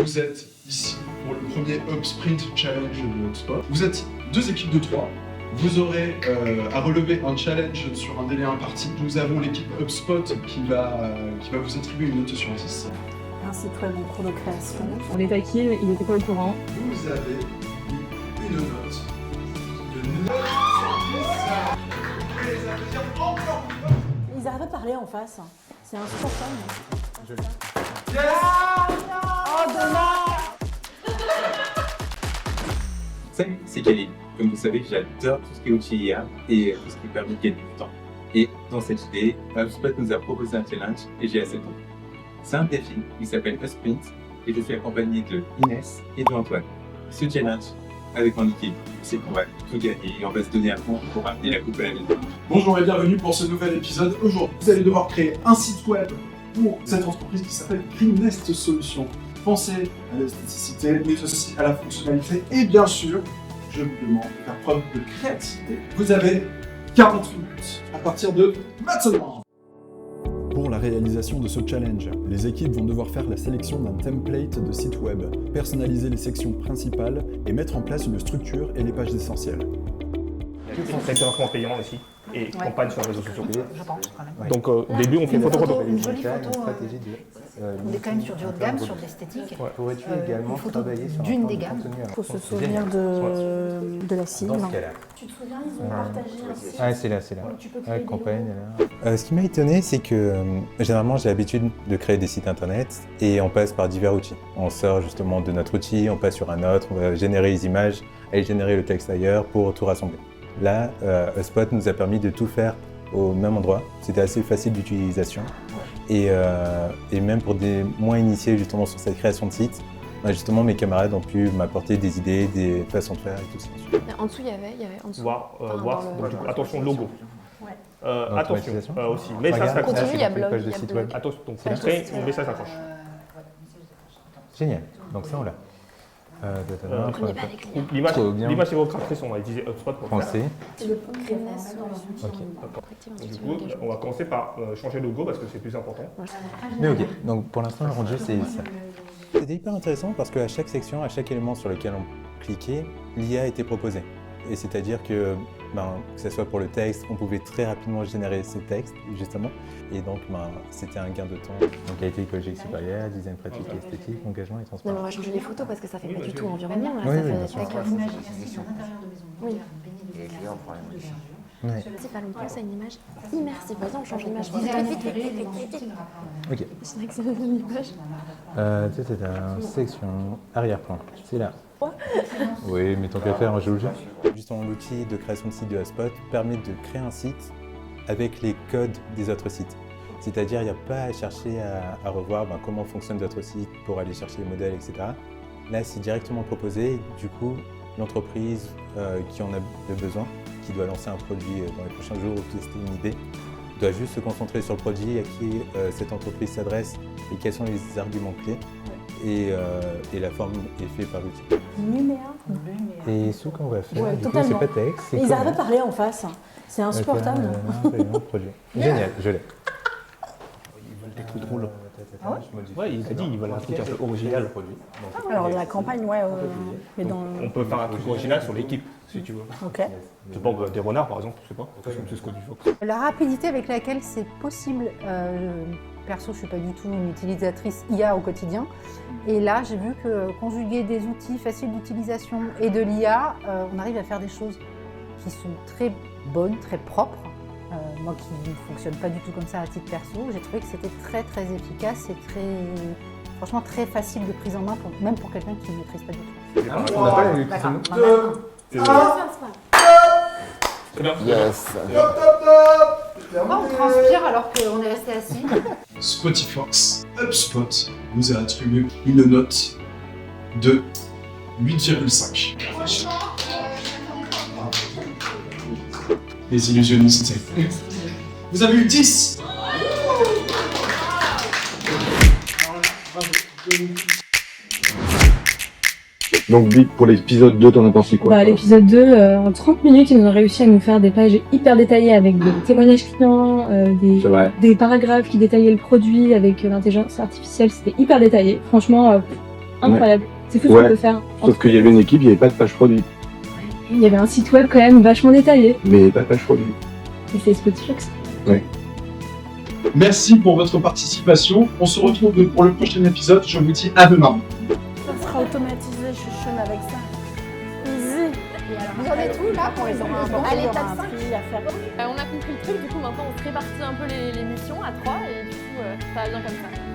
vous êtes ici pour le premier Hub Sprint Challenge de HubSpot. Vous êtes 2 équipes de 3. Vous aurez à relever un challenge sur un délai imparti. Nous avons l'équipe HubSpot qui va vous attribuer une note sur 10. Un site web en cours de création. On est taquine, il était pas au courant. Vous avez eu une note de 9 sur 10. Et ça veut dire encore plus. Ils arrêtent pas de parler en face. C'est insupportable. Oh, dommage! Salut, c'est Khalil. Comme vous savez, j'adore tout ce qui est outils IA et tout ce qui permet de gagner du temps. Et dans cette idée, HubSpot nous a proposé un challenge et j'ai accepté. C'est un défi, il s'appelle HubSprint et je suis accompagné de Inès et de Antoine. Ce challenge, avec mon équipe, c'est qu'on va tout gagner et on va se donner à fond pour ramener la coupe à la maison. Bonjour et bienvenue pour ce nouvel épisode. Aujourd'hui, vous allez devoir créer un site web pour cette entreprise qui s'appelle Green-Nest Solutions. Pensez à l'esthéticité, mais aussi à la fonctionnalité et bien sûr, je vous demande de faire preuve de créativité. Vous avez 40 minutes à partir de maintenant. Pour la réalisation de ce challenge, les équipes vont devoir faire la sélection d'un template de site web, personnaliser les sections principales et mettre en place une structure et les pages essentielles. Référencement payant aussi et campagne sur les réseaux sociaux. Je pense quand même. Donc au début on fait une photo. Une jolie photo. On est quand même sur du haut de gamme, sur de l'esthétique. Pourrais-tu également travailler sur d'une des gammes. Il faut se souvenir de la cible. Dans ce cas-là. Tu te souviens, ils ont partagé un site. Ah, c'est là, c'est là. Tu peux créer des campagne, logos. elle est là. Ce qui m'a étonné, c'est que généralement j'ai l'habitude de créer des sites internet et on passe par divers outils. On sort justement de notre outil, on passe sur un autre, on va générer les images et générer le texte ailleurs pour tout rassembler. Là, HubSpot nous a permis de tout faire au même endroit. C'était assez facile d'utilisation. Et même pour des moins initiés justement sur cette création de site, justement mes camarades ont pu m'apporter des idées, des façons de faire et tout ça. En dessous, il y avait en dessous. Voir, dans donc, attention logo. Ouais. Attention aussi, message Continue, d'accroche. il y a blog, page il de y a site blog. web. Attention, donc c'est après le message d'accroche. Génial. Donc ça on l'a. L'image Trop bien. c'est votre création, on va utiliser HubSpot pour faire. Français. C'est le Green-Nest Solutions. Ok. Du coup, on va commencer par changer le logo parce que c'est plus important. Mais ok, donc pour l'instant le rendu c'est ça. C'était hyper intéressant parce qu'à chaque section, à chaque élément sur lequel on cliquait, l'IA était proposée. Et c'est-à-dire que ce soit pour le texte, on pouvait très rapidement générer ce texte, justement. Et donc, c'était un gain de temps. Donc, qualité écologique supérieure, design pratique et esthétique, engagement et Non, mais transparence. on va changer les photos parce que ça fait pas du tout environnement. Là, Oui, ça oui, fait bien sûr. tac. Oui. Ouais. C'est pas longtemps, c'est une image immersive. Par exemple, on change l'image. Vite. Ok. Je dirais que c'est une image. C'est une section arrière-plan. C'est là. Oui, mais tant qu'à faire, on joue le jeu. Justement, l'outil de création de site de HubSpot permet de créer un site avec les codes des autres sites. C'est-à-dire, il n'y a pas à chercher à revoir comment fonctionnent d'autres sites pour aller chercher les modèles, etc. Là, c'est directement proposé. Du coup, l'entreprise qui en a besoin, qui doit lancer un produit dans les prochains jours ou tester une idée, doit juste se concentrer sur le produit, à qui cette entreprise s'adresse et quels sont les arguments clés. Et la forme est faite par l'outil. Numéa. Et ce qu'on va faire, Ouais, du coup, totalement. c'est pas texte, c'est Ils arrêtent pas de parler en face. C'est insupportable. Projet. Génial, je l'ai. Ils veulent des trucs drôles. Ouais, il a dit, ils veulent un truc un peu original. Alors, de la campagne, ouais. Mais dans. On peut faire un truc original sur l'équipe, si tu veux. Ok. Je sais pas, des renards par exemple, je sais pas. C'est ce que tu veux. La rapidité avec laquelle c'est possible, perso je suis pas du tout une utilisatrice IA au quotidien, et là j'ai vu que conjuguer des outils faciles d'utilisation et de l'IA, on arrive à faire des choses qui sont très bonnes, très propres. Moi qui ne fonctionne pas du tout comme ça à titre perso, j'ai trouvé que c'était très très efficace et franchement très facile de prise en main, même pour quelqu'un qui ne maîtrise pas du tout. On n'a pas les D'accord. Très bien. Yes. On transpire alors qu'on est resté assis. Spotify, HubSpot nous a attribué une note de 8,5. Les illusionnistes. Vous avez eu 10. Donc, Vic, pour l'épisode 2, t'en as pensé quoi? L'épisode 2, en 30 minutes, ils ont réussi à nous faire des pages hyper détaillées avec des témoignages clients, C'est vrai. des paragraphes qui détaillaient le produit avec l'intelligence artificielle. C'était hyper détaillé. Franchement, incroyable. C'est fou ce Ouais. qu'on peut faire. Sauf qu'il y avait une équipe, il n'y avait pas de page produit. Il y avait un site web quand même vachement détaillé. Mais pas de page produit. Et c'est Spotify. Ouais. Merci pour votre participation. On se retrouve pour le prochain épisode. Je vous dis à demain. Ça sera automatisé, je suis chaud avec ça. Easy. Vous en êtes où là pour les enfants? À l'étape 5. On a compris le truc, du coup maintenant on se répartit un peu les missions à 3 et du coup ça va bien comme ça.